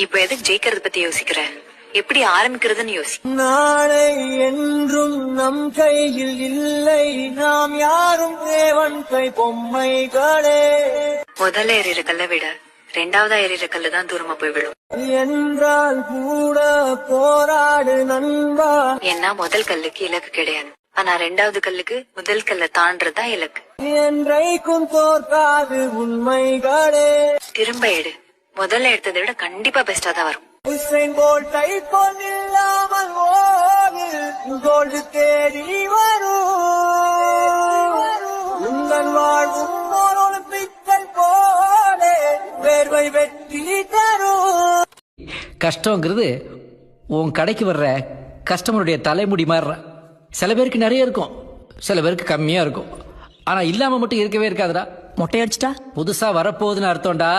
இப்ப எதுக்கு ஜெயிக்கிறது பத்தி யோசிக்கிற? எப்படி ஆரம்பிக்கிறதுன்னு யோசி. நாளை என்றும் நம் கையில் இல்லை, நாம் யாரும் தேவன் கை பொம்மைகளே. முதல்ல ஏறிற கல்ல விட ரெண்டாவதா ஏறிற கல்லு தான் தூரமா போய் விடும் என்றால் கூட போராடு நண்பா. ஏன்னா முதல் கல்லுக்கு இலக்கு கிடையாது, ஆனா ரெண்டாவது கல்லுக்கு முதல் கல்ல தாண்டறதா இலக்கு. என்றைக்கும் தோற்காது உண்மைகளே. திரும்ப எடு, முதல்ல எடுத்ததை விட கண்டிப்பா பெஸ்டா தான் வரும். உசைன் போல்ட்டை போல் இல்லாமல் ஓடு, கோல்டு தேடி வரும். உங்கள் வாழ்வும் ஒரு ஒலிம்பிக்கல் போலே வேர்வை வெற்றி தரும். கஷ்டங்கிறது உன் கடைக்கு வர்ற கஸ்டமருடைய தலைமுடி மாதிரி. சில பேருக்கு நிறைய இருக்கும், சில பேருக்கு கம்மியா இருக்கும். ஆனா இல்லாம மட்டும் இருக்கவே இருக்காதுடா. மொட்டையடிச்சிட்டா புதுசா வரப்போகுதுன்னு அர்த்தம்டா.